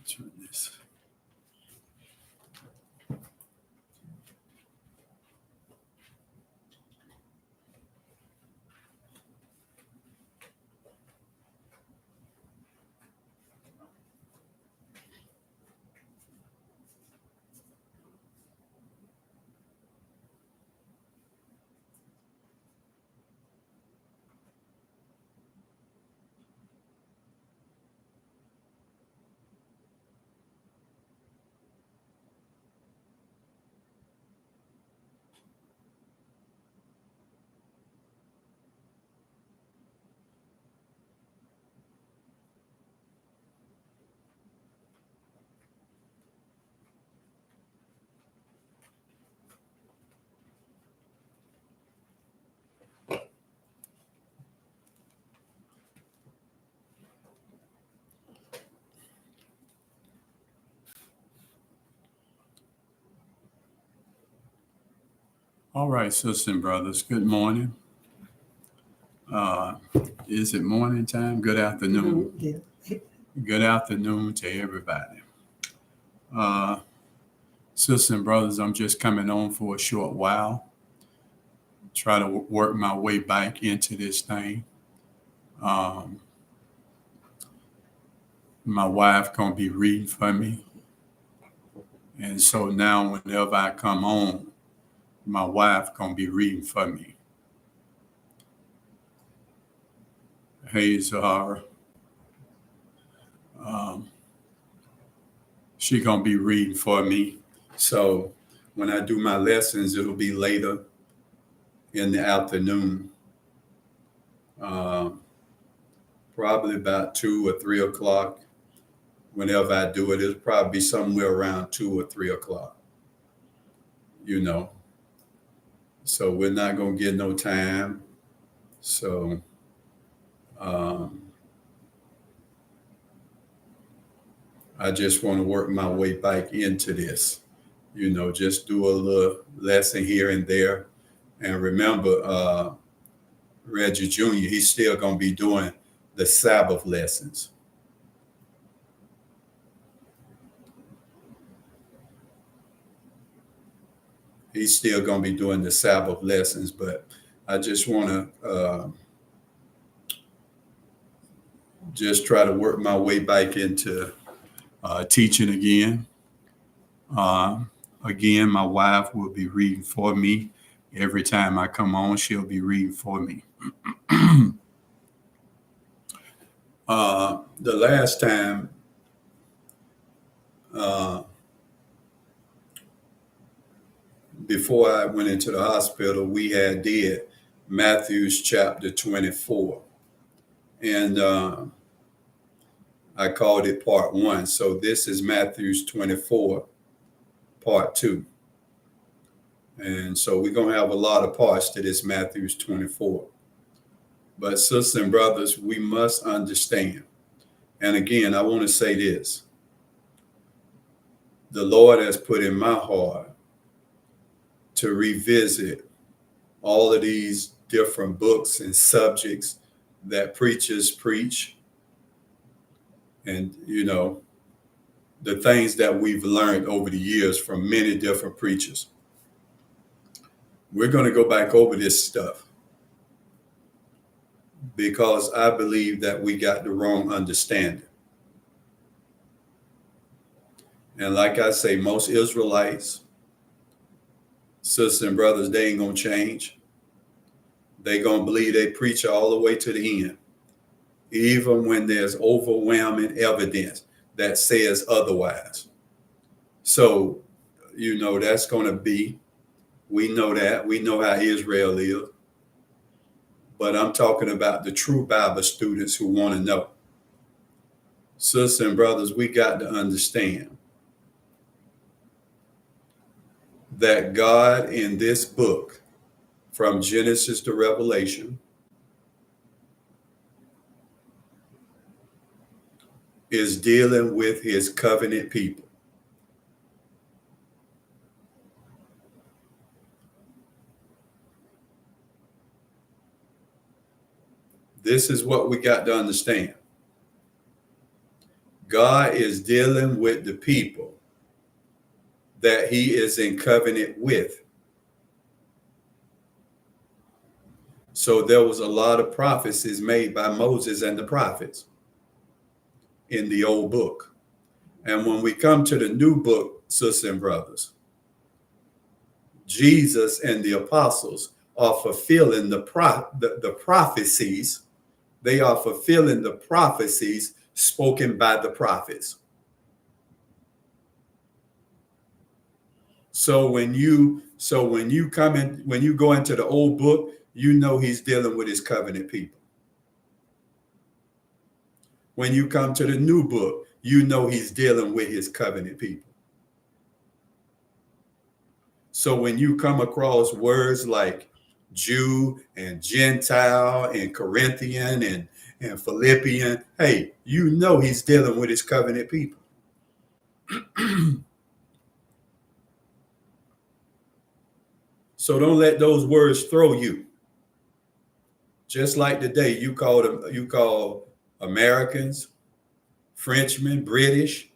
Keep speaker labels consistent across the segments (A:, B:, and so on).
A: Turn this. All right, sisters and brothers, good morning. Is it morning time? Good afternoon.
B: Yeah.
A: Good afternoon to everybody. Sisters and brothers, I'm just coming on for a short while. Try to work my way back into this thing. My wife gonna be reading for me. And so now whenever I come on, my wife gonna be reading for me. Hey, Zahara. She gonna be reading for me. So when I do my lessons, it'll be later in the afternoon. Probably about 2 or 3 o'clock. Whenever I do it, it'll probably be somewhere around 2 or 3 o'clock. So we're not gonna get no time. So I just want to work my way back into this. Just do a little lesson here and there. And remember, Reggie Jr., he's still gonna be doing the Sabbath lessons. He's still going to be doing the Sabbath lessons, but I just want to just try to work my way back into teaching again. Again, my wife will be reading for me. Every time I come on, she'll be reading for me. The last time before I went into the hospital, we had did Matthew's chapter 24. And I called it part 1. So this is Matthew's 24, part 2. And so we're going to have a lot of parts to this Matthew's 24. But sisters and brothers, we must understand. And again, I want to say this. The Lord has put in my heart to revisit all of these different books and subjects that preachers preach. And, the things that we've learned over the years from many different preachers. We're going to go back over this stuff because I believe that we got the wrong understanding. And like I say, most Israelites, sisters and brothers, they ain't going to change. They going to believe they preach all the way to the end, even when there's overwhelming evidence that says otherwise. So, that's going to be, we know that. We know how Israel is. But I'm talking about the true Bible students who want to know. Sisters and brothers, we got to understand that God in this book, from Genesis to Revelation, is dealing with his covenant people. This is what we got to understand. God is dealing with the people that he is in covenant with. So there was a lot of prophecies made by Moses and the prophets in the old book. And when we come to the new book, sisters and brothers, Jesus and the apostles are fulfilling the prophecies. They are fulfilling the prophecies spoken by the prophets. So when you go into the old book, you know he's dealing with his covenant people. When you come to the new book, you know he's dealing with his covenant people. So when you come across words like Jew and Gentile and Corinthian and Philippian, hey, you know he's dealing with his covenant people. So don't let those words throw you. Just like today, you call Americans, Frenchmen, British,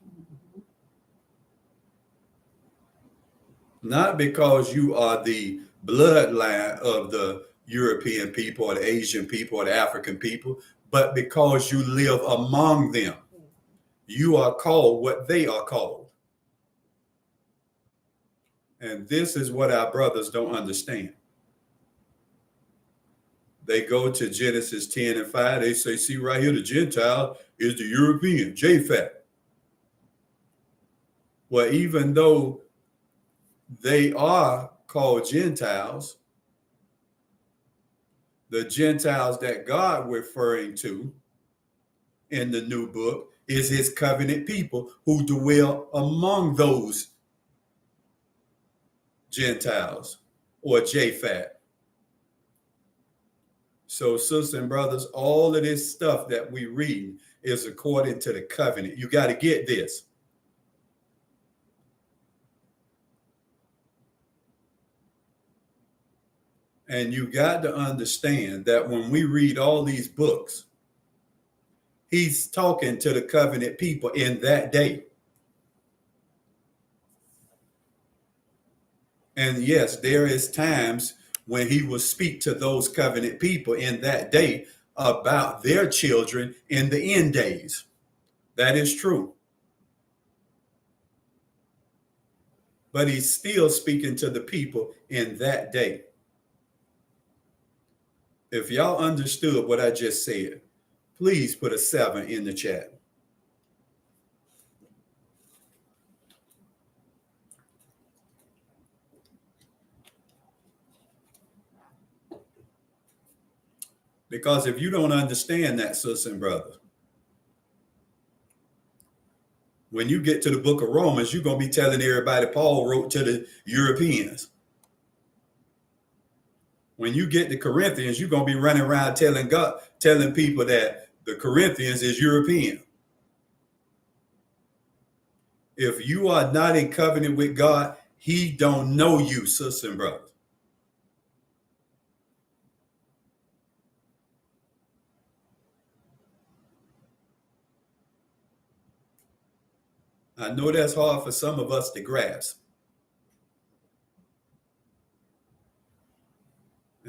A: not because you are the bloodline of the European people or the Asian people or the African people, but because you live among them. You are called what they are called. And this is what our brothers don't understand. They go to Genesis 10 and 5. They say, see right here, the Gentile is the European, Japhet. Well, even though they are called Gentiles, the Gentiles that God referring to in the new book is his covenant people who dwell among those Gentiles or Japhet. So, sisters and brothers, all of this stuff that we read is according to the covenant. You got to get this. And you got to understand that when we read all these books, he's talking to the covenant people in that day. And yes, there is times when he will speak to those covenant people in that day about their children in the end days. That is true. But he's still speaking to the people in that day. If y'all understood what I just said, please put a 7 in the chat. Because if you don't understand that, sisters and brothers, when you get to the book of Romans, you're going to be telling everybody Paul wrote to the Europeans. When you get to Corinthians, you're going to be running around telling people that the Corinthians is European. If you are not in covenant with God, he don't know you, sisters and brothers. I know that's hard for some of us to grasp.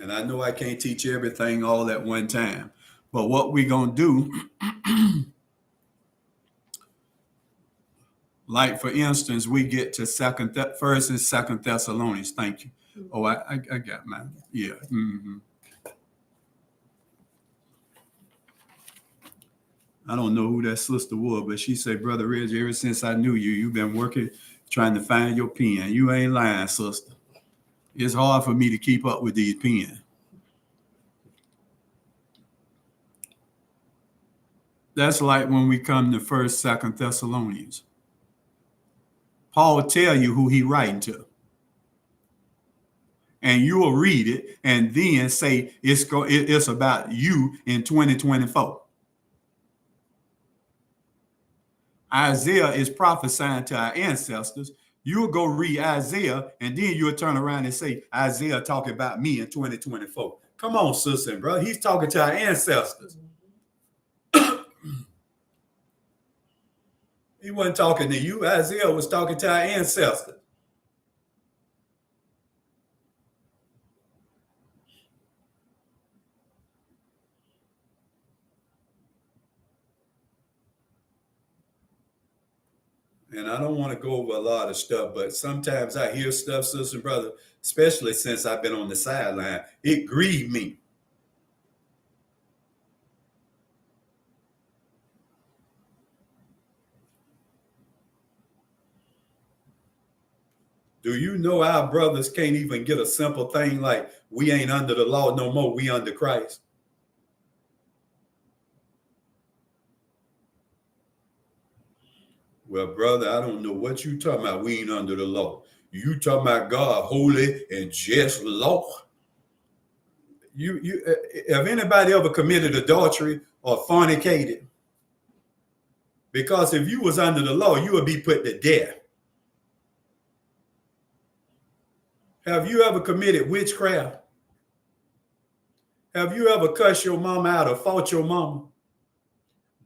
A: And I know I can't teach everything all at one time. But what we're going to do, like for instance, we get to First and Second Thessalonians. Thank you. Oh, I got mine. Yeah. Mm-hmm. I don't know who that sister was, but she said, Brother Reggie, ever since I knew you, you've been working, trying to find your pen. You ain't lying, sister. It's hard for me to keep up with these pens. That's like when we come to First, Second Thessalonians. Paul will tell you who he writing to. And you will read it and then say it's about you in 2024. Isaiah is prophesying to our ancestors. You'll go read Isaiah and then you'll turn around and say, Isaiah talking about me in 2024. Come on, sister and brother. He's talking to our ancestors. He wasn't talking to you. Isaiah was talking to our ancestors. And I don't want to go over a lot of stuff, but sometimes I hear stuff, sister and brother, especially since I've been on the sideline. It grieved me. Do you know our brothers can't even get a simple thing like we ain't under the law no more, we under Christ? Well, brother, I don't know what you talking about. We ain't under the law. You talking about God, holy and just law. You have anybody ever committed adultery or fornicated? Because if you was under the law, you would be put to death. Have you ever committed witchcraft? Have you ever cussed your mama out or fought your mama?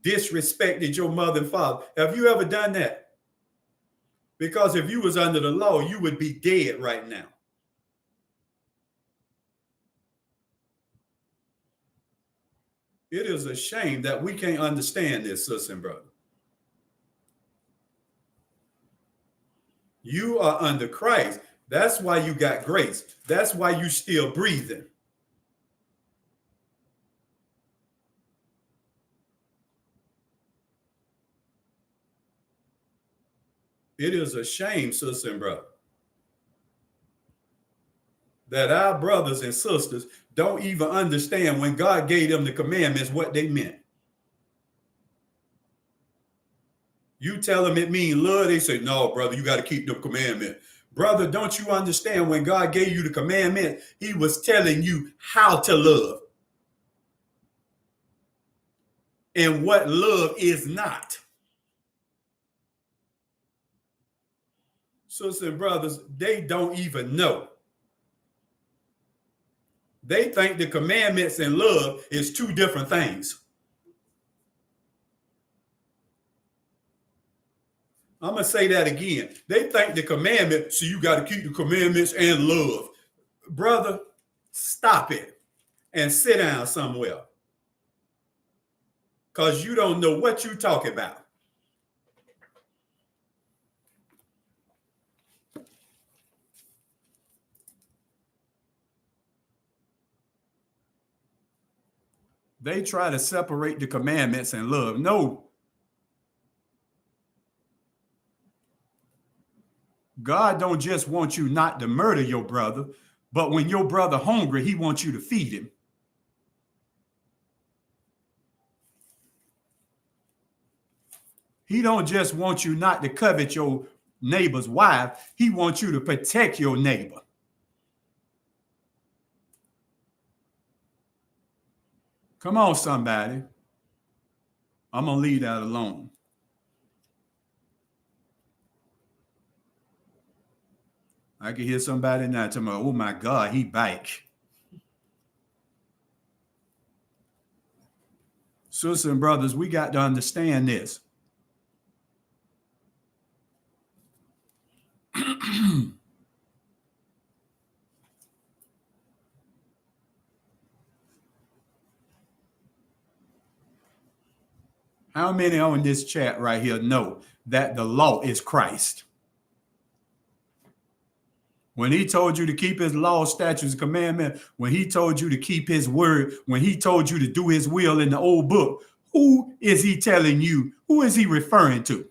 A: Disrespected your mother and father? Have you ever done that? Because if you was under the law, you would be dead right now. It is a shame that we can't understand this, sister and brother. You are under Christ. That's why you got grace. That's why you still breathing. It is a shame, sister and brother, that our brothers and sisters don't even understand when God gave them the commandments what they meant. You tell them it means love, they say, no, brother, you got to keep the commandment. Brother, don't you understand when God gave you the commandment, he was telling you how to love and what love is not. Sisters and brothers, they don't even know. They think the commandments and love is two different things. I'm going to say that again. They think the commandment, so you got to keep the commandments and love. Brother, stop it and sit down somewhere. Because you don't know what you're talking about. They try to separate the commandments and love. No. God don't just want you not to murder your brother, but when your brother hungry, he wants you to feed him. He don't just want you not to covet your neighbor's wife. He wants you to protect your neighbor. Come on, somebody. I'm going to leave that alone. I can hear somebody now tell me, oh my God, he bike. Sisters and brothers, we got to understand this. How many on this chat right here know that the law is Christ? When he told you to keep his law, statutes, commandment, when he told you to keep his word, when he told you to do his will in the old book, who is he telling you? Who is he referring to?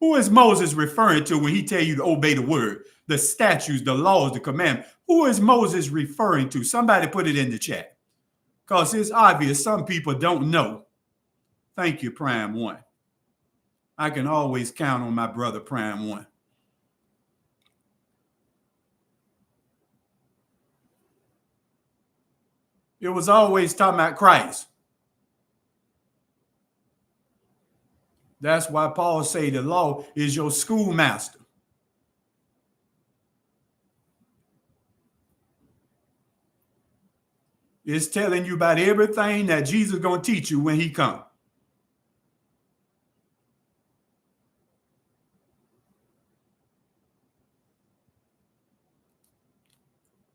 A: Who is Moses referring to when he tell you to obey the word, the statutes, the laws, the commandment? Who is Moses referring to? Somebody put it in the chat. Because it's obvious some people don't know. Thank you, Prime One. I can always count on my brother, Prime One. It was always talking about Christ. That's why Paul say the law is your schoolmaster. It's telling you about everything that Jesus is going to teach you when he comes.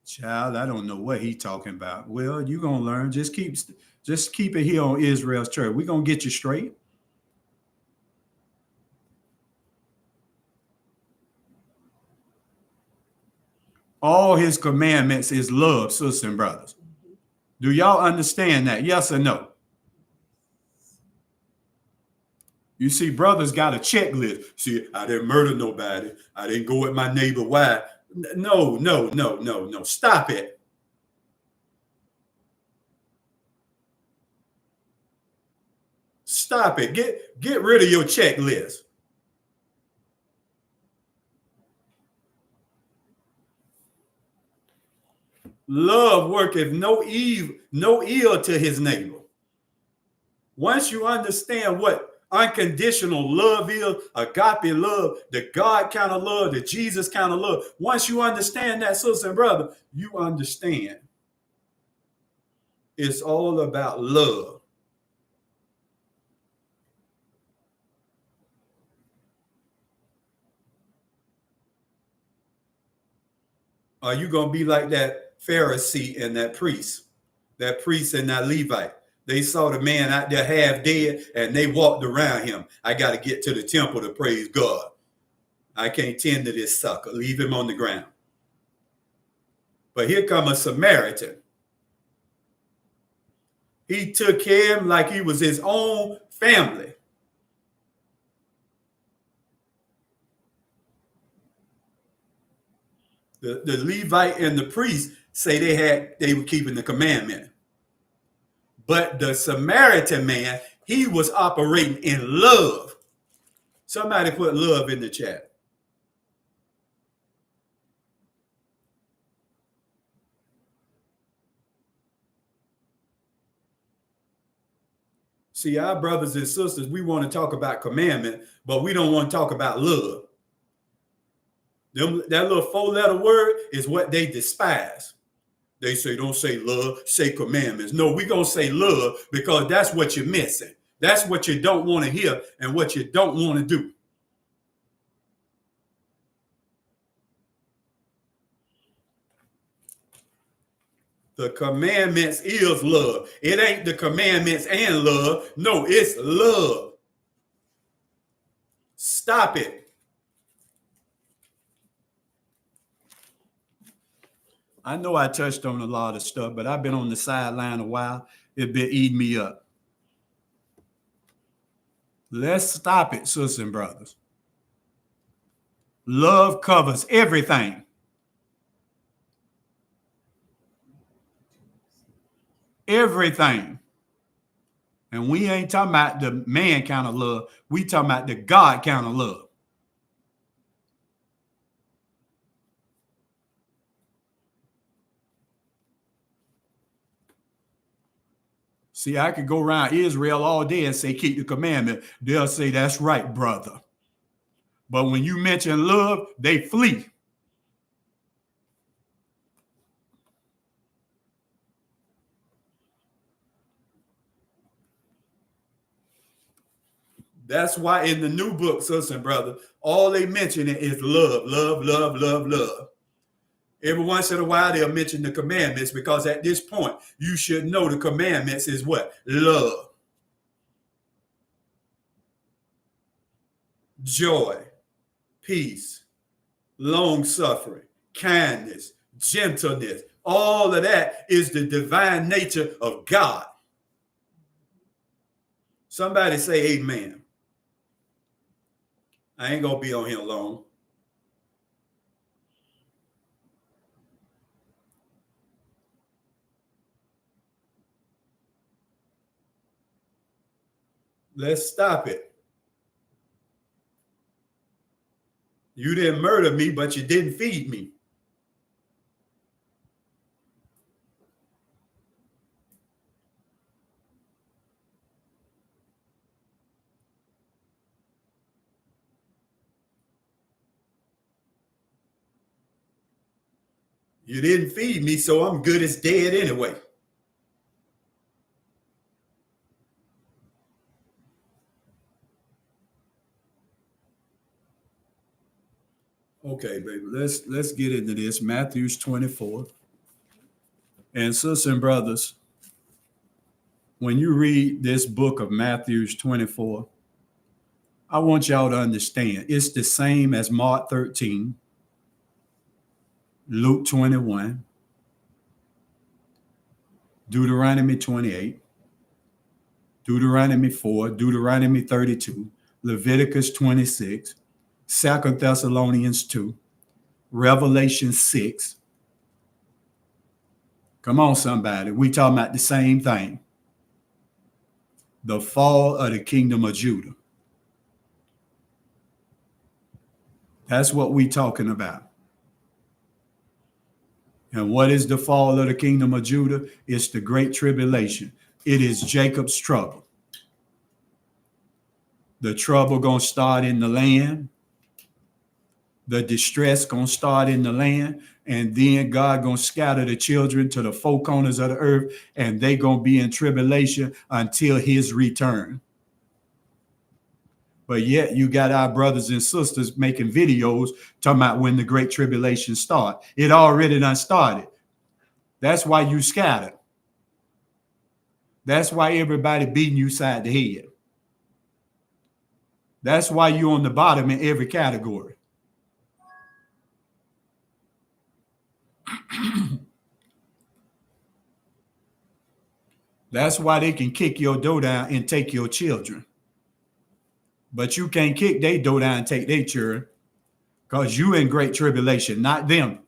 A: Child, I don't know what he talking about. Well, you gonna learn. Just keep it here on Israel's church. We're gonna get you straight. All his commandments is love, sisters and brothers. Do y'all understand that? Yes or no? You see, brothers got a checklist. See, I didn't murder nobody. I didn't go with my neighbor wife. No, no, no, no, no. Stop it. Stop it. Get rid of your checklist. Love worketh no ill to his neighbor. Once you understand what unconditional love is, agape love, the God kind of love, the Jesus kind of love, once you understand that, sister and brother, you understand it's all about love. Are you going to be like that Pharisee and that priest and that Levite? They saw the man out there half dead and they walked around him. I got to get to the temple to praise God. I can't tend to this sucker. Leave him on the ground. But here comes a Samaritan. He took care of him like he was his own family. The Levite and the priest say they were keeping the commandment. But the Samaritan man, he was operating in love. Somebody put love in the chat. See, our brothers and sisters, we want to talk about commandment, but we don't want to talk about love. That little 4-letter word is what they despise. They say, don't say love, say commandments. No, we're going to say love because that's what you're missing. That's what you don't want to hear and what you don't want to do. The commandments is love. It ain't the commandments and love. No, it's love. Stop it. I know I touched on a lot of stuff, but I've been on the sideline a while. It's been eating me up. Let's stop it, sisters and brothers. Love covers everything. Everything. And we ain't talking about the man kind of love. We talking about the God kind of love. See, I could go around Israel all day and say, keep the commandment. They'll say, that's right, brother. But when you mention love, they flee. That's why in the new book, sister and brother, all they mention is love, love, love, love, love. Every once in a while, they'll mention the commandments because at this point, you should know the commandments is what? Love, joy, peace, long suffering, kindness, gentleness. All of that is the divine nature of God. Somebody say amen. I ain't going to be on here long. Let's stop it. You didn't murder me, but you didn't feed me. You didn't feed me, so I'm good as dead anyway. Okay, baby, let's get into this. Matthew's 24. And sisters and brothers, when you read this book of Matthew 24, I want y'all to understand it's the same as Mark 13, Luke 21, Deuteronomy 28, Deuteronomy 4, Deuteronomy 32, Leviticus 26, 2 Thessalonians 2, Revelation 6. Come on, somebody. We talking about the same thing. The fall of the kingdom of Judah. That's what we talking about. And what is the fall of the kingdom of Judah? It's the great tribulation. It is Jacob's trouble. The trouble gonna start in the land. The distress gonna start in the land, and then God gonna scatter the children to the four corners of the earth, and they gonna be in tribulation until his return. But yet you got our brothers and sisters making videos talking about when the great tribulation start. It already done started. That's why you scattered. That's why everybody beating you side the head. That's why you're on the bottom in every category. That's why they can kick your door down and take your children. But you can't kick their door down and take their children because you in great tribulation, not them.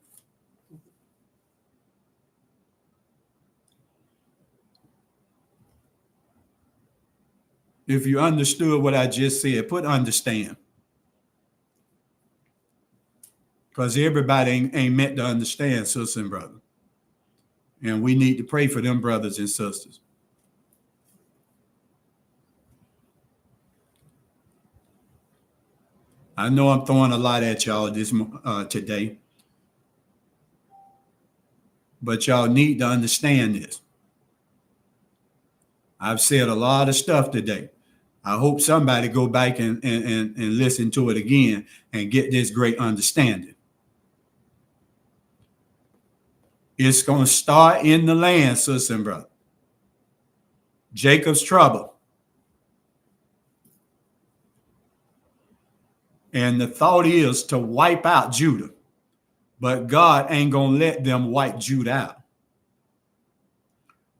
A: If you understood what I just said, put understand. Because everybody ain't meant to understand, sisters and brothers. And we need to pray for them brothers and sisters. I know I'm throwing a lot at y'all today, but y'all need to understand this. I've said a lot of stuff today. I hope somebody go back and listen to it again and get this great understanding. It's going to start in the land, sisters and brothers. Jacob's trouble. And the thought is to wipe out Judah. But God ain't going to let them wipe Judah out.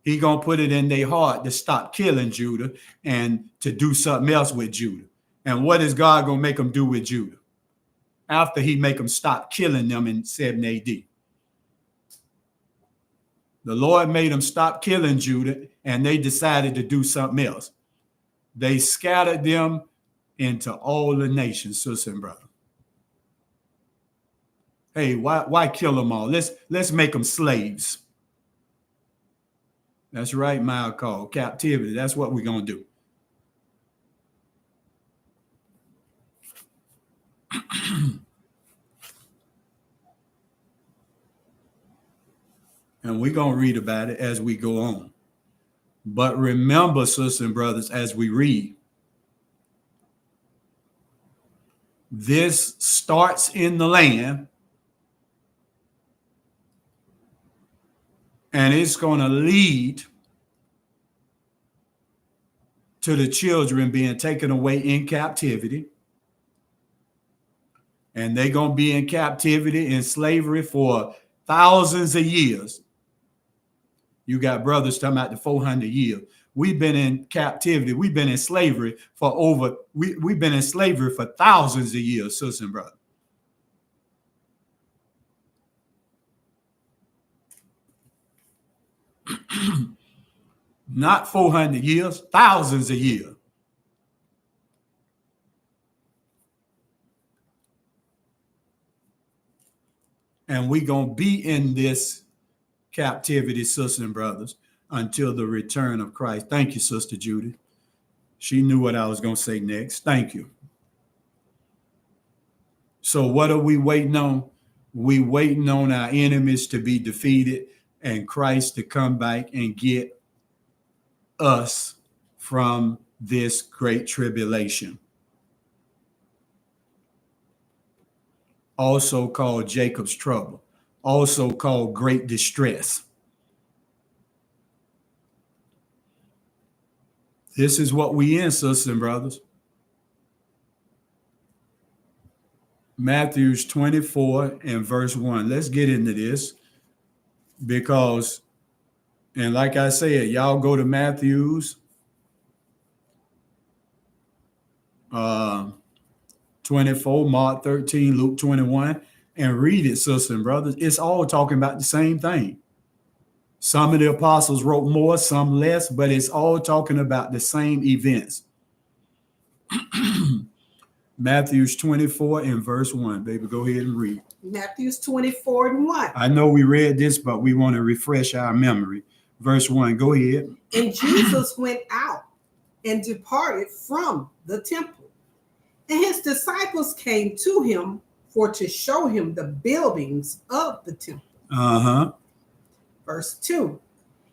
A: He going to put it in their heart to stop killing Judah and to do something else with Judah. And what is God going to make them do with Judah? After he make them stop killing them in 7 AD. The Lord made them stop killing Judah, and they decided to do something else. They scattered them into all the nations, sisters and brothers. Hey, why kill them all? Let's make them slaves. That's right, mild call, captivity. That's what we're going to do. And we're going to read about it as we go on. But remember, sisters and brothers, as we read, this starts in the land, and it's going to lead to the children being taken away in captivity. And they're going to be in captivity, in slavery for thousands of years. You got brothers talking about the 400 years. We've been in captivity. We've been in slavery for we've been in slavery for thousands of years, sisters and brothers. Not 400 years, thousands of years. And we're going to be in this captivity, sisters and brothers, until the return of Christ. Thank you, Sister Judy. She knew what I was going to say next. Thank you. So what are we waiting on? We waiting on our enemies to be defeated and Christ to come back and get us from this great tribulation. Also called Jacob's trouble. Also called great distress. This is what we in, sisters and brothers. Matthew 24 and verse 1. Let's get into this because, and like I said, y'all go to Matthew's 24, Mark 13, Luke 21, and read it, sisters and brothers. It's all talking about the same thing. Some of the apostles wrote more, some less, but it's all talking about the same events. Matthew's 24 and verse 1. Baby, go ahead and read.
B: Matthew's 24 and 1.
A: I know we read this, but we want to refresh our memory. Verse 1, go ahead.
B: And Jesus went out and departed from the temple. And his disciples came to him for to show him the buildings of the temple.
A: Uh-huh.
B: Verse 2.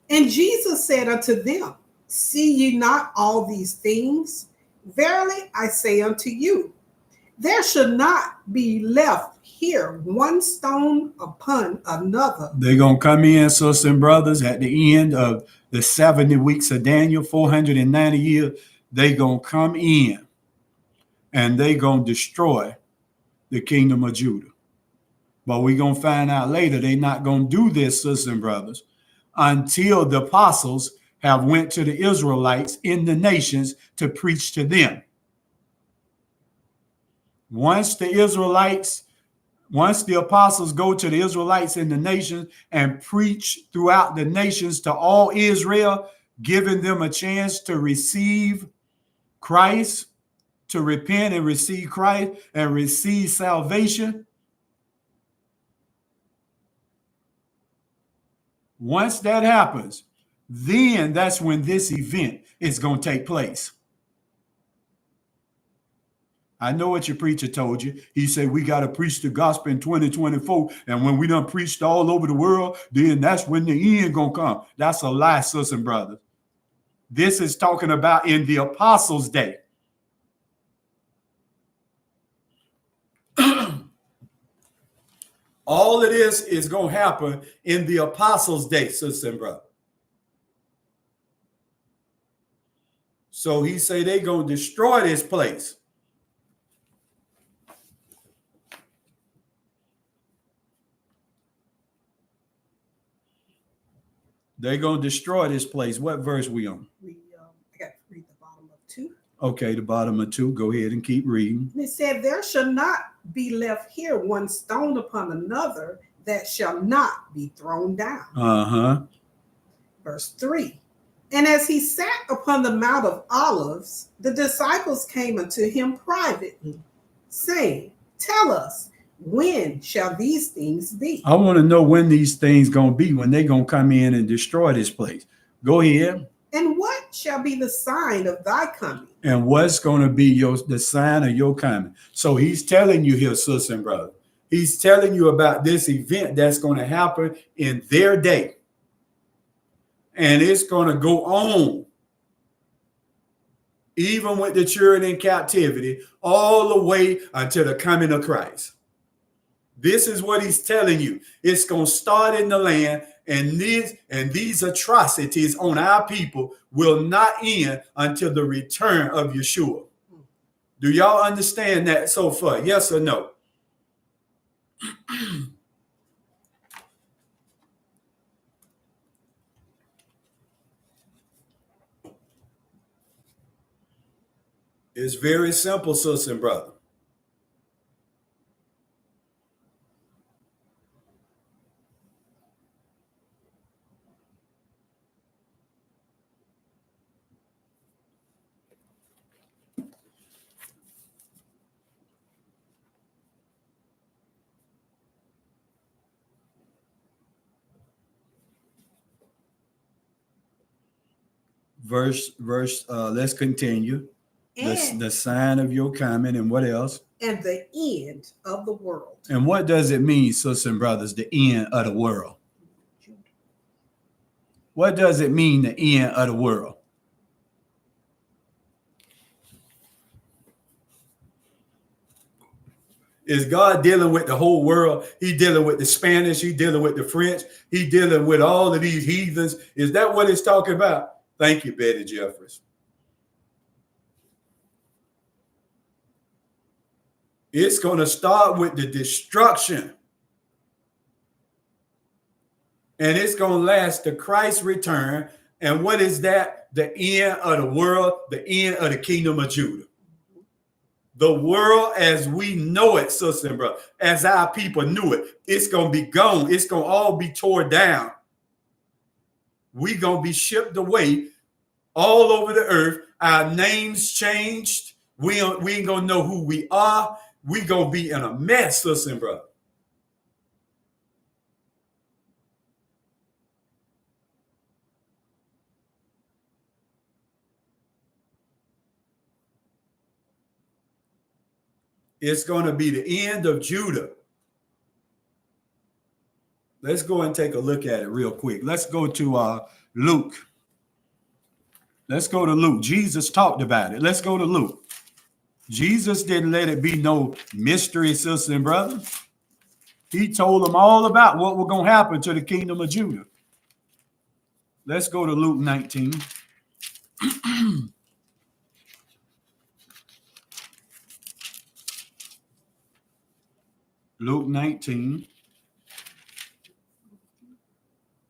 B: And Jesus said unto them, see ye not all these things? Verily I say unto you, there should not be left here one stone upon another.
A: They're going to come in, sisters and brothers, at the end of the 70 weeks of Daniel, 490 years. They're going to come in and they're going to destroy the kingdom of Judah. But we're going to find out later they're not going to do this, sisters and brothers, until the apostles have went to the Israelites in the nations to preach to them. Once the apostles go to the Israelites in the nations and preach throughout the nations to all Israel, giving them a chance to receive Christ, to repent and receive Christ and receive salvation. Once that happens, then that's when this event is going to take place. I know what your preacher told you. He said, we got to preach the gospel in 2024. And when we done preached all over the world, then that's when the end going to come. That's a lie, sisters and brothers. This is talking about in the apostles' day. All of this is going to happen in the apostles' day, sisters and brothers. So he say they're going to destroy this place. They're going to destroy this place. What verse we on?
B: I got to read the bottom of 2.
A: Okay, the bottom of 2. Go ahead and keep reading.
B: And it said, there shall not be left here one stone upon another that shall not be thrown down.
A: Uh-huh.
B: Verse 3. And as he sat upon the Mount of Olives, the disciples came unto him privately, saying, tell us, when shall these things be?
A: I want to know when these things going to be, when they're going to come in and destroy this place. Go ahead.
B: And what shall be the sign of thy coming?
A: And what's going to be the sign of your coming? So he's telling you here, sister and brother. He's telling you about this event that's going to happen in their day. And it's going to go on, even with the children in captivity, all the way until the coming of Christ. This is what he's telling you. It's going to start in the land, and these atrocities on our people will not end until the return of Yeshua. Do y'all understand that so far? Yes or no? It's very simple, sister and brother. Let's continue. The sign of your coming, and what else?
B: And the end of the world.
A: And what does it mean, sisters and brothers, the end of the world? What does it mean, the end of the world? Is God dealing with the whole world? He dealing with the Spanish. He dealing with the French. He dealing with all of these heathens. Is that what it's talking about? Thank you, Betty Jeffers. It's going to start with the destruction. And it's going to last to Christ's return. And what is that? The end of the world, the end of the kingdom of Judah. The world as we know it, sister and brother, as our people knew it, it's going to be gone. It's going to all be torn down. We're going to be shipped away all over the earth. Our names changed. We ain't going to know who we are. We're going to be in a mess, sister and brother. It's going to be the end of Judah. Let's go and take a look at it real quick. Let's go to Luke. Let's go to Luke. Jesus talked about it. Let's go to Luke. Jesus didn't let it be no mystery, sister and brother. He told them all about what was going to happen to the kingdom of Judah. Let's go to Luke 19. Luke 19.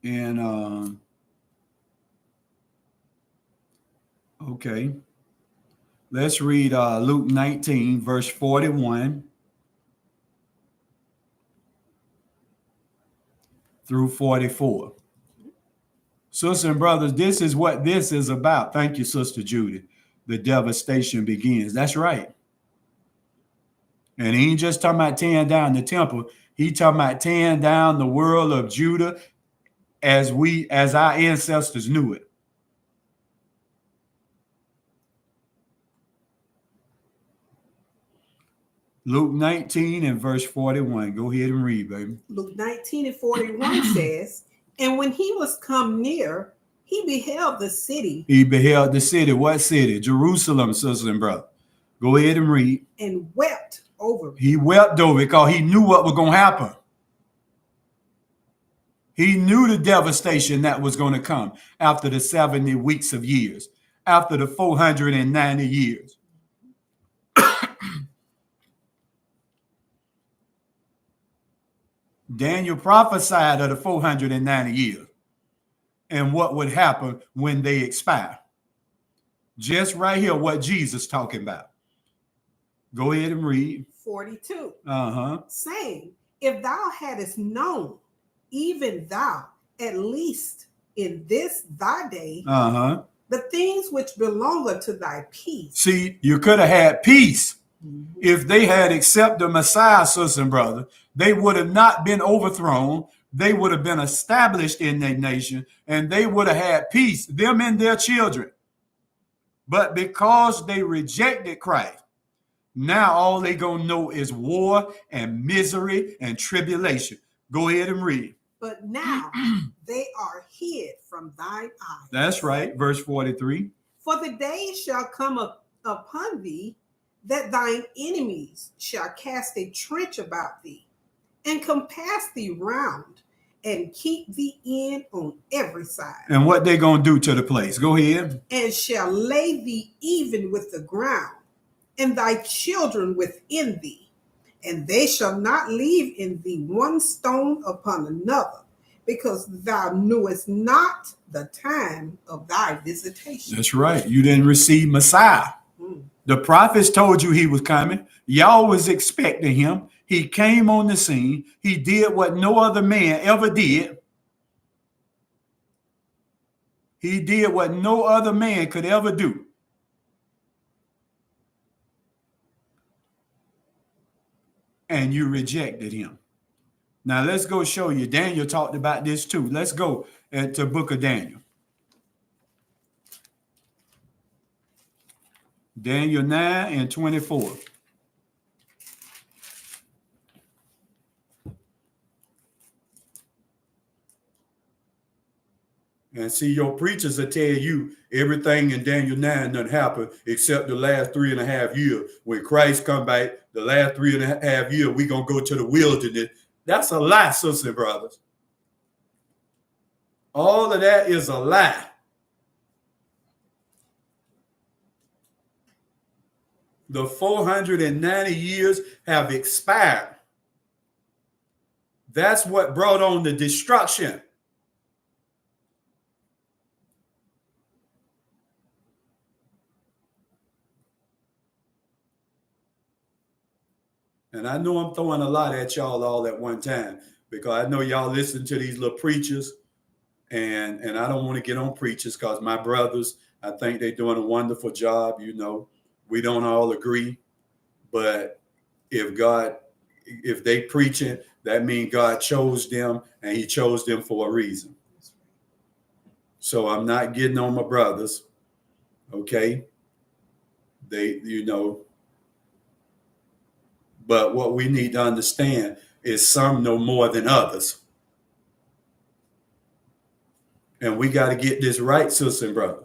A: And okay. Let's read Luke 19, verse 41 through 44. Sisters and brothers, this is what this is about. Thank you, Sister Judy. The devastation begins. That's right. And he ain't just talking about tearing down the temple. He talking about tearing down the world of Judah as our ancestors knew it. Luke 19 and verse 41. Go ahead and read, baby.
B: Luke 19 and 41 says, and when he was come near, he beheld the city.
A: He beheld the city. What city? Jerusalem, sisters and brothers. Go ahead and read.
B: And wept over it.
A: He wept over it because he knew what was going to happen. He knew the devastation that was going to come after the 70 weeks of years, after the 490 years. Daniel prophesied of the 490 years and what would happen when they expire. Just right here, what Jesus talking about. Go ahead and read.
B: 42.
A: Uh-huh.
B: Saying, if thou hadst known, even thou, at least in this thy day, the things which belong unto thy peace.
A: See, you could have had peace if they had accepted the Messiah, sister and brother. They would have not been overthrown. They would have been established in their nation, and they would have had peace, them and their children. But because they rejected Christ, now all they gonna know is war and misery and tribulation. Go ahead and read.
B: But now they are hid from thine eyes.
A: That's right. Verse 43.
B: For the day shall come upon thee that thine enemies shall cast a trench about thee and compass thee round and keep thee in on every side.
A: And what they gonna do to the place? Go ahead.
B: And shall lay thee even with the ground, and thy children within thee, and they shall not leave in thee one stone upon another, because thou knewest not the time of thy visitation.
A: That's right. You didn't receive Messiah. The prophets told you he was coming. Y'all was expecting him. He came on the scene. He did what no other man ever did. He did what no other man could ever do. And you rejected him. Now let's go show you. Daniel talked about this too. Let's go to the book of Daniel. Daniel 9 and 24. And see, your preachers will tell you everything in Daniel 9 doesn't happen except the last 3.5 years. When Christ come back, the last 3.5 years, we're going to go to the wilderness. That's a lie, sisters and brothers. All of that is a lie. The 490 years have expired. That's what brought on the destruction. And I know I'm throwing a lot at y'all all at one time, because I know y'all listen to these little preachers, and I don't want to get on preachers, because my brothers, I think they're doing a wonderful job. You know, we don't all agree, but if they preaching, that means God chose them, and he chose them for a reason. So I'm not getting on my brothers. Okay. But what we need to understand is some know more than others. And we got to get this right, sister and brother.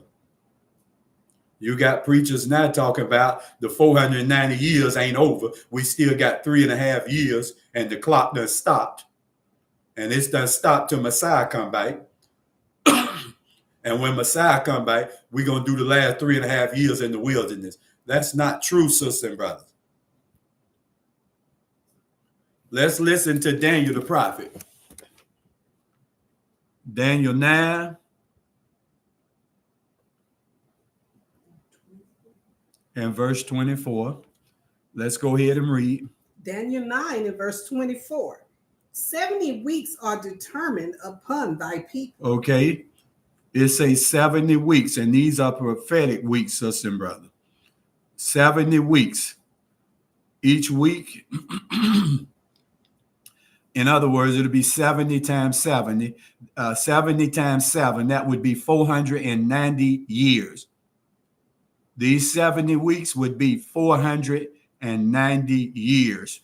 A: You got preachers now talking about the 490 years ain't over. We still got 3.5 years, and the clock done stopped. And it's done stopped till Messiah come back. And when Messiah come back, we're going to do the last 3.5 years in the wilderness. That's not true, sister and brother. Let's listen to Daniel the prophet. Daniel 9 and verse 24. Let's go ahead and read.
B: Daniel 9 and verse 24. 70 weeks are determined upon thy people.
A: Okay. It says 70 weeks, and these are prophetic weeks, sister and brother. 70 weeks. Each week, in other words, it'll be 70 times 70. 70 times 7, that would be 490 years. These 70 weeks would be 490 years.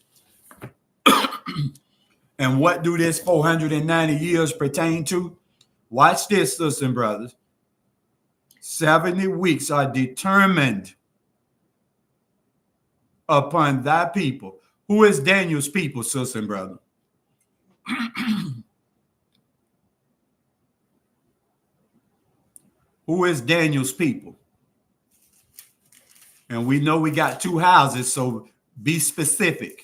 A: And what do this 490 years pertain to? Watch this, sisters and brothers. 70 weeks are determined upon thy people. Who is Daniel's people, sister and brother? Who is Daniel's people? And we know we got 2 houses, so be specific.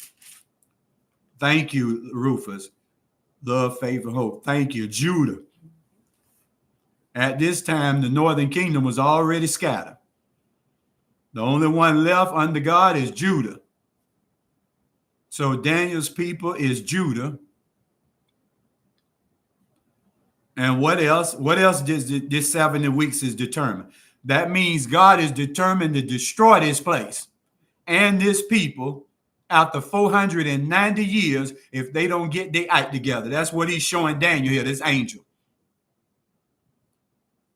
A: Thank you, Rufus. Love, faith, and hope. Thank you, Judah. At this time, the northern kingdom was already scattered. The only one left under God is Judah. So Daniel's people is Judah. And what else? What else does this 70 weeks is determined? That means God is determined to destroy this place and this people after 490 years if they don't get their act together. That's what he's showing Daniel here, this angel.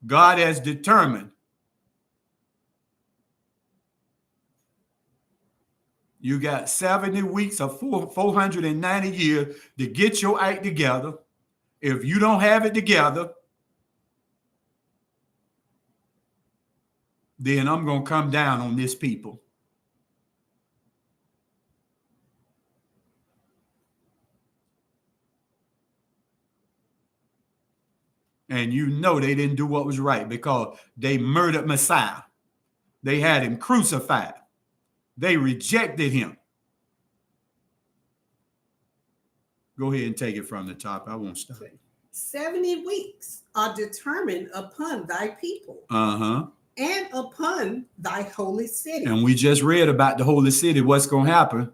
A: God has determined. You got 70 weeks of 490 years to get your act together. If you don't have it together, then I'm going to come down on this people. And you know they didn't do what was right because they murdered Messiah. They had him crucified. They rejected him. Go ahead and take it from the top. I won't stop.
B: 70 weeks are determined upon thy people. And upon thy holy city.
A: And we just read about the holy city. What's going to happen?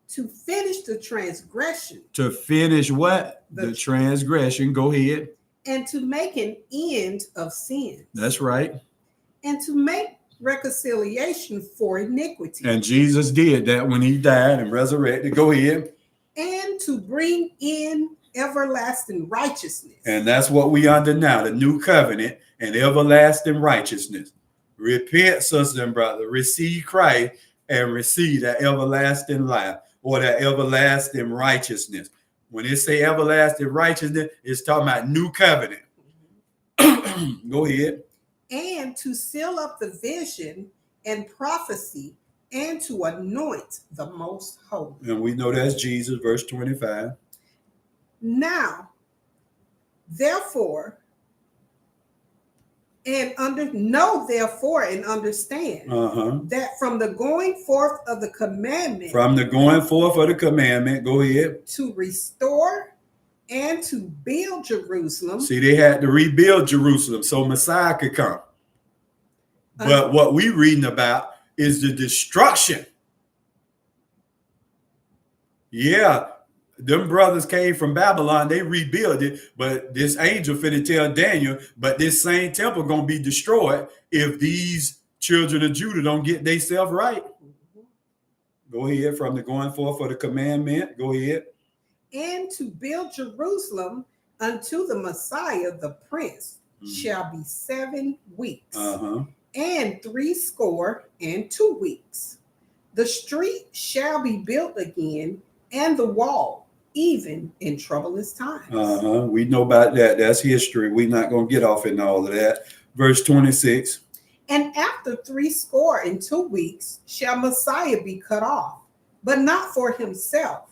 B: To finish the transgression.
A: To finish what? The transgression. Go ahead.
B: And to make an end of sins.
A: That's right.
B: And to make reconciliation for iniquity.
A: And Jesus did that when he died and resurrected. Go ahead.
B: And to bring in everlasting righteousness.
A: And that's what we under now, the new covenant and everlasting righteousness. Repent, sister and brother, receive Christ and receive that everlasting life or that everlasting righteousness. When it say everlasting righteousness, it's talking about new covenant. Go ahead.
B: And to seal up the vision and prophecy and to anoint the most holy.
A: And we know that's Jesus, verse 25.
B: Now, therefore, Know therefore and understand that from the going forth of the commandment,
A: from the going forth of the commandment, go ahead,
B: to restore and to build Jerusalem.
A: See, they had to rebuild Jerusalem so Messiah could come. But what we reading about is the destruction. Yeah, them brothers came from Babylon, they rebuilt it, but this angel finna tell Daniel, but this same temple gonna be destroyed if these children of Judah don't get themselves right. Go ahead, from the going forth of the commandment, go ahead.
B: And to build Jerusalem unto the Messiah, the Prince, shall be 7 weeks, and 62 weeks. The street shall be built again, and the wall, even in troublous times.
A: We know about that. That's history. We're not going to get off in all of that. Verse 26.
B: And after 62 weeks shall Messiah be cut off, but not for himself.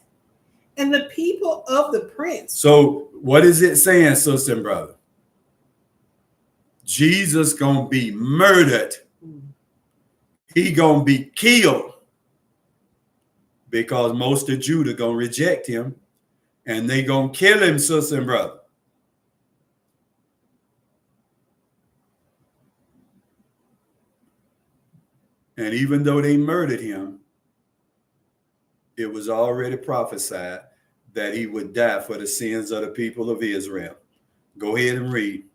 B: And the people of the prince.
A: So what is it saying, sister and brother? Jesus going to be murdered. He going to be killed. Because most of Judah going to reject him. And they going to kill him, sister and brother. And even though they murdered him, it was already prophesied that he would die for the sins of the people of Israel. Go ahead and read.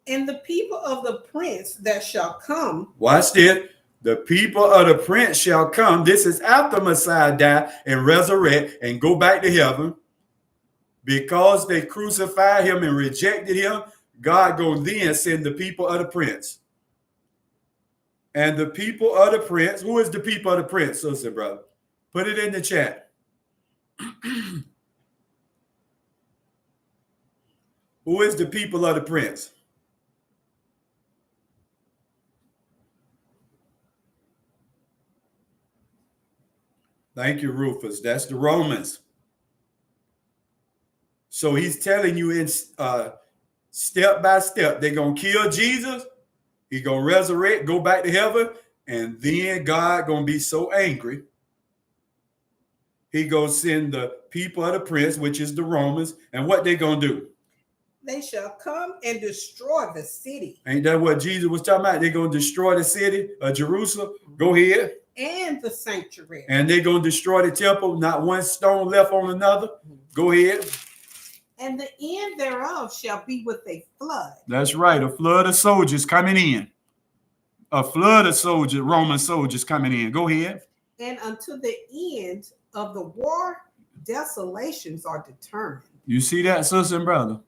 B: And the people of the prince that shall come.
A: Watch this. The people of the prince shall come. This is after Messiah die and resurrect and go back to heaven. Because they crucified him and rejected him, God going to then send the people of the prince. And the people of the prince, who is the people of the prince, sister and brother? Put it in the chat. Who is the people of the prince? Thank you, Rufus. That's the Romans. So he's telling you in step by step, they're going to kill Jesus. He's going to resurrect, go back to heaven. And then God going to be so angry. He going to send the people of the prince, which is the Romans. And what they going to do?
B: They shall come and destroy the city.
A: Ain't that what Jesus was talking about? They're going to destroy the city of Jerusalem. Go ahead.
B: And the sanctuary.
A: And they're going to destroy the temple. Not one stone left on another. Go ahead.
B: And the end thereof shall be with a flood.
A: That's right. A flood of soldiers coming in. A flood of soldiers, Roman soldiers coming in. Go ahead.
B: And unto the end of the war, desolations are determined.
A: You see that, sister and brother?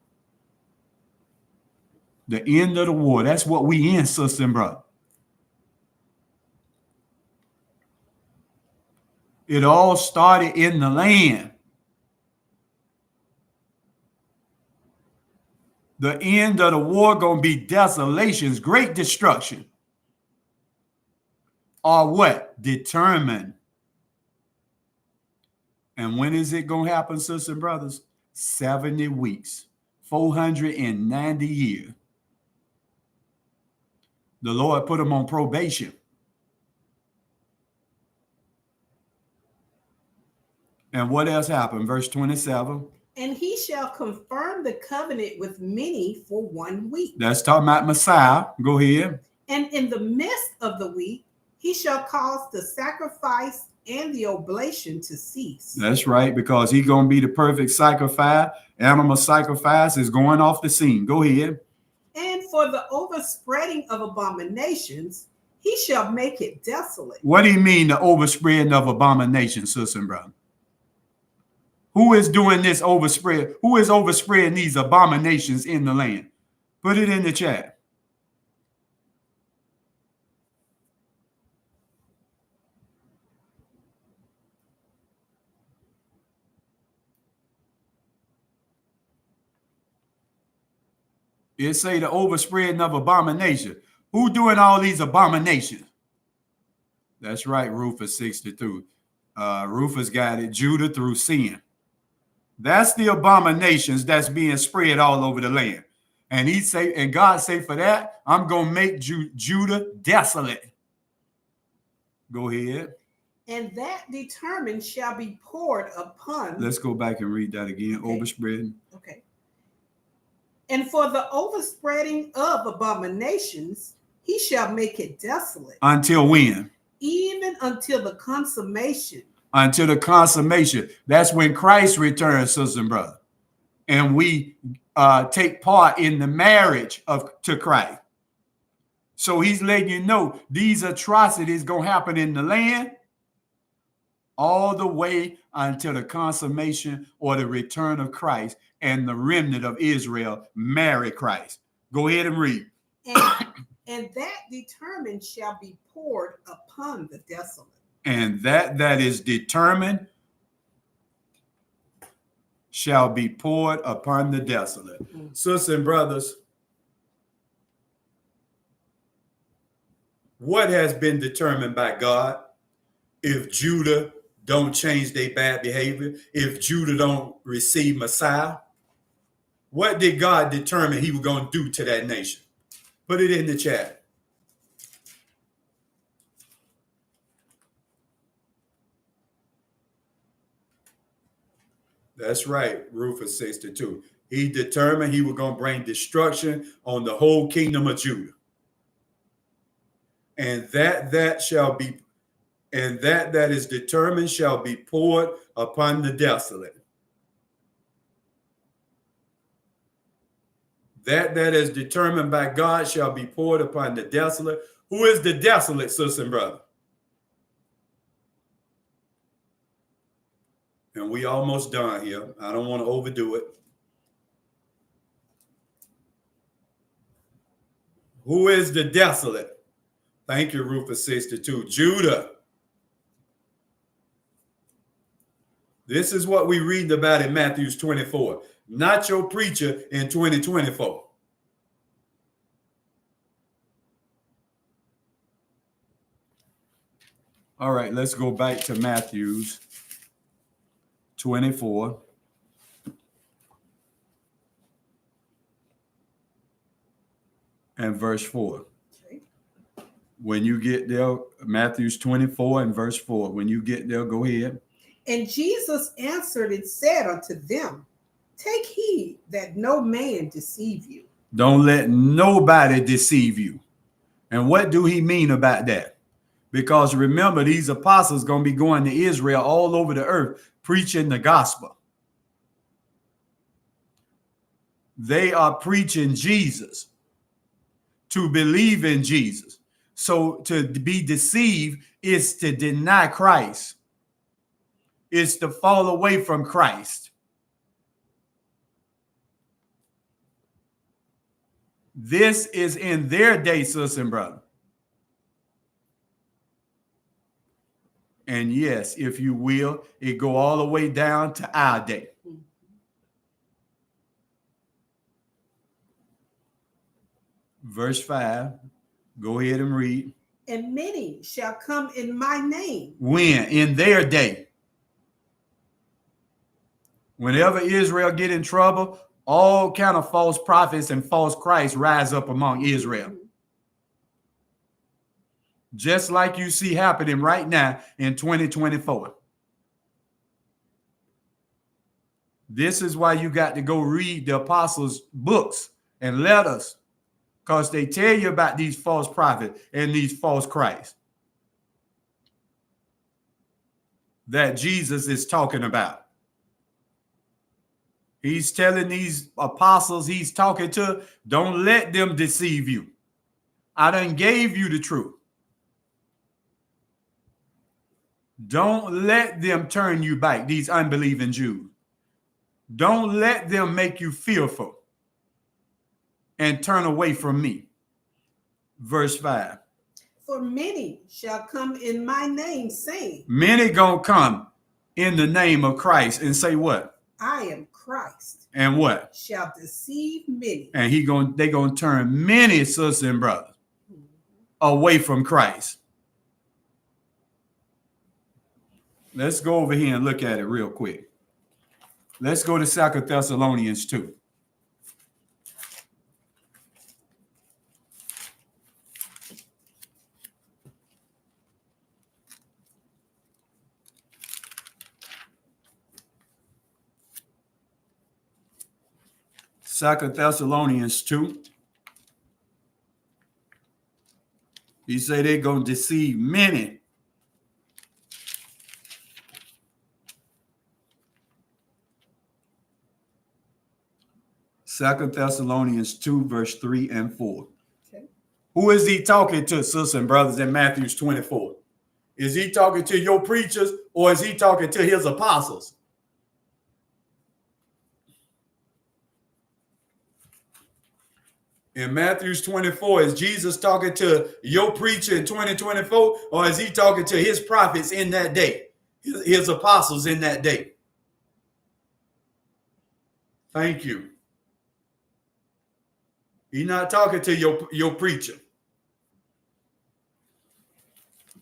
A: The end of the war. That's what we in, sister and brother. It all started in the land. The end of the war going to be desolations, great destruction. Or what? Determined. And when is it going to happen, sisters and brothers? 70 weeks, 490 years. The Lord put them on probation. And what else happened? Verse 27.
B: And he shall confirm the covenant with many for 1 week.
A: That's talking about Messiah. Go ahead.
B: And in the midst of the week, he shall cause the sacrifice and the oblation to cease.
A: That's right, because he's going to be the perfect sacrifice. Animal sacrifice is going off the scene. Go ahead.
B: And for the overspreading of abominations, he shall make it desolate.
A: What do you mean the overspreading of abominations, sister and brother? Who is doing this overspread? Who is overspreading these abominations in the land? Put it in the chat. It say the overspreading of abomination. Who doing all these abominations? That's right, Rufus 62. Rufus got it. Judah through sin. That's the abominations that's being spread all over the land. And God say, for that, I'm going to make Judah desolate. Go ahead.
B: And that determined shall be poured upon.
A: Let's go back and read that again.
B: Okay.
A: Overspreading.
B: Okay. And for the overspreading of abominations, he shall make it desolate.
A: Until when?
B: Even until the consummation.
A: Until the consummation. That's when Christ returns, sister and brother. And we take part in the marriage to Christ. So he's letting you know these atrocities going to happen in the land all the way until the consummation or the return of Christ and the remnant of Israel marry Christ. Go ahead and read.
B: And that determined shall be poured upon the desolate.
A: And that is determined shall be poured upon the desolate. Mm-hmm. Sisters and brothers, what has been determined by God? If Judah don't change their bad behavior, if Judah don't receive Messiah, what did God determine he was going to do to that nation? Put it in the chat. That's right, Rufus 62. He determined he was going to bring destruction on the whole kingdom of Judah. And that is determined shall be poured upon the desolate. That is determined by God shall be poured upon the desolate. Who is the desolate, sister and brother? And we almost done here. I don't want to overdo it. Who is the desolate? Thank you, Rufus 62. Judah. This is what we read about in Matthew 24. Not your preacher in 2024. All right, let's go back to Matthew's 24. And verse 4. Okay. When you get there, Matthew's 24 and verse 4. When you get there, go ahead.
B: And Jesus answered and said unto them, take heed that no man deceive you.
A: Don't let nobody deceive you. And what do he mean about that? Because remember, these apostles going to be going to Israel all over the earth preaching the gospel. They are preaching Jesus, to believe in Jesus. So to be deceived is to deny Christ. It's to fall away from Christ. This is in their day, sister and brother. And yes, if you will, it go all the way down to our day. Verse 5, go ahead and read.
B: And many shall come in my name.
A: When? In their day. Whenever Israel get in trouble, all kind of false prophets and false Christs rise up among Israel. Just like you see happening right now in 2024. This is why you got to go read the apostles' books and letters, because they tell you about these false prophets and these false Christs that Jesus is talking about. He's telling these apostles he's talking to, don't let them deceive you. I done gave you the truth. Don't let them turn you back, these unbelieving Jews. Don't let them make you fearful and turn away from me. Verse 5.
B: For many shall come in my name, saying.
A: Many gonna come in the name of Christ and say what?
B: I am Christ.
A: And what?
B: Shall deceive many.
A: And they gonna turn many sisters and brothers away from Christ. Let's go over here and look at it real quick. Let's go to 2 Thessalonians 2. 2 Thessalonians 2. He said they're going to deceive many. Second Thessalonians 2, verse 3 and 4.
B: Okay.
A: Who is he talking to, sisters and brothers, in Matthew 24? Is he talking to your preachers or is he talking to his apostles? In Matthew 24, is Jesus talking to your preacher in 2024 or is he talking to his prophets in that day, his apostles in that day? Thank you. He's not talking to your preacher.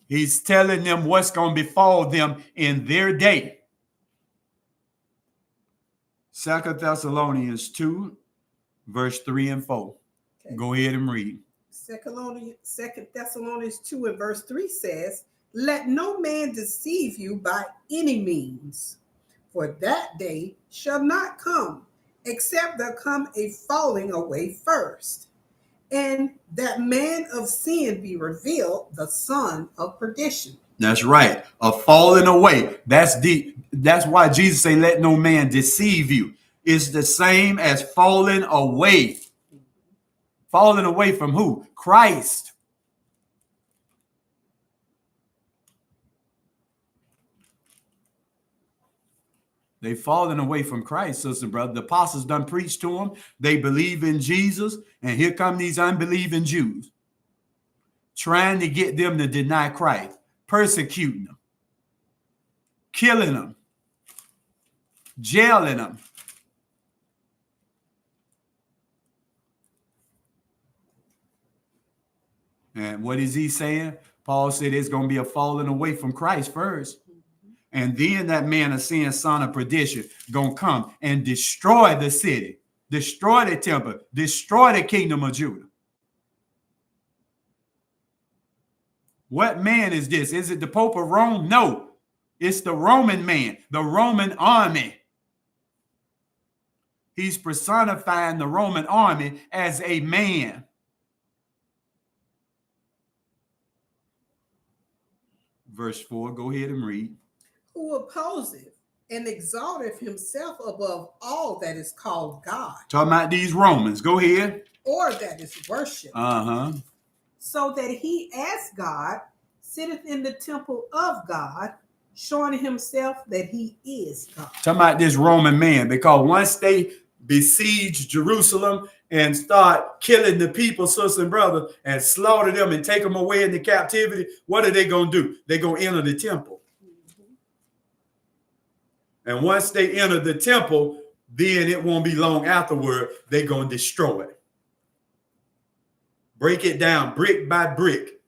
A: He's telling them what's going to befall them in their day. 2 Thessalonians 2, verse 3 and 4. Okay. Go ahead and read.
B: 2 Thessalonians 2 and verse 3 says, "Let no man deceive you by any means, for that day shall not come, except there come a falling away first, and that man of sin be revealed, the son of perdition."
A: That's right. A falling away. That's deep. That's why Jesus say, "Let no man deceive you." It's the same as falling away. Falling away from who? Christ. They fallen away from Christ, sister and brother. The apostles done preached to them. They believe in Jesus. And here come these unbelieving Jews trying to get them to deny Christ, persecuting them, killing them, jailing them. And what is he saying? Paul said it's going to be a falling away from Christ first. And then that man of sin, son of perdition, going to come and destroy the city, destroy the temple, destroy the kingdom of Judah. What man is this? Is it the Pope of Rome? No, it's the Roman man, the Roman army. He's personifying the Roman army as a man. Verse 4, go ahead and read.
B: "Who opposeth and exalteth himself above all that is called God."
A: Talking about these Romans. Go ahead.
B: "Or that is worshipped. So that he as God sitteth in the temple of God, showing himself that he is God."
A: Talking about this Roman man, because once they besiege Jerusalem and start killing the people, sisters and brothers, and slaughter them and take them away into captivity, what are they going to do? They're going to enter the temple. And once they enter the temple, then it won't be long afterward, they're going to destroy it. Break it down brick by brick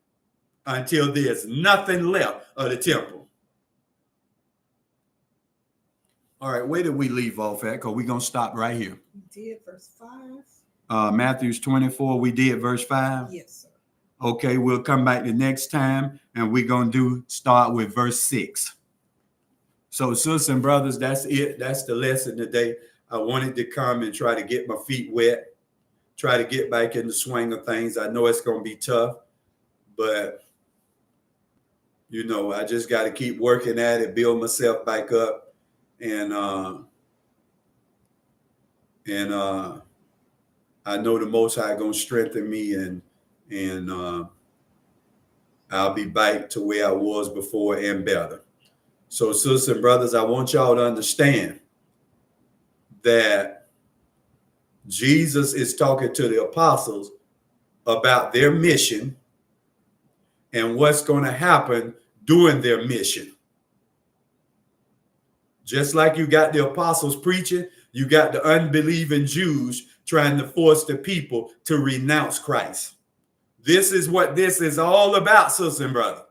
A: until there's nothing left of the temple. All right, where did we leave off at? Because we're going to stop right here.
B: We did verse 5.
A: Matthew 24, we did verse 5?
B: Yes, sir.
A: Okay, we'll come back the next time, and we're going to start with verse 6. So, sisters and brothers, that's it. That's the lesson today. I wanted to come and try to get my feet wet, try to get back in the swing of things. I know it's going to be tough, but, you know, I just got to keep working at it, build myself back up, and I know the Most High going to strengthen me, and I'll be back to where I was before and better. So, sisters and brothers, I want y'all to understand that Jesus is talking to the apostles about their mission and what's going to happen during their mission. Just like you got the apostles preaching, you got the unbelieving Jews trying to force the people to renounce Christ. This is what this is all about, sisters and brothers.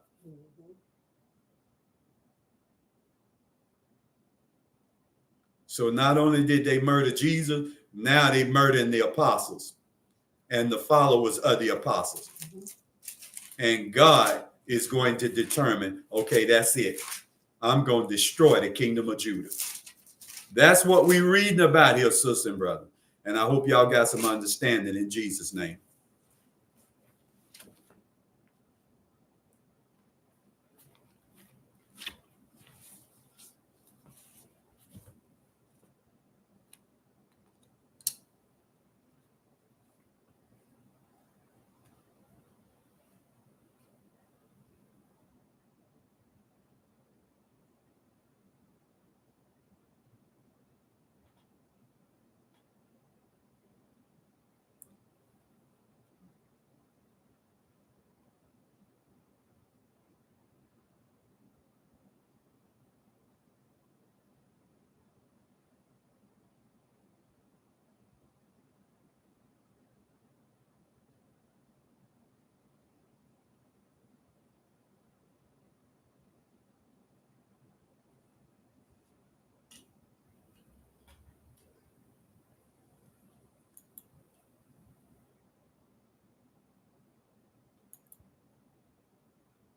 A: So not only did they murder Jesus, now they murdering the apostles and the followers of the apostles. And God is going to determine, okay, that's it. I'm going to destroy the kingdom of Judah. That's what we're reading about here, sisters and brothers. And I hope y'all got some understanding in Jesus' name.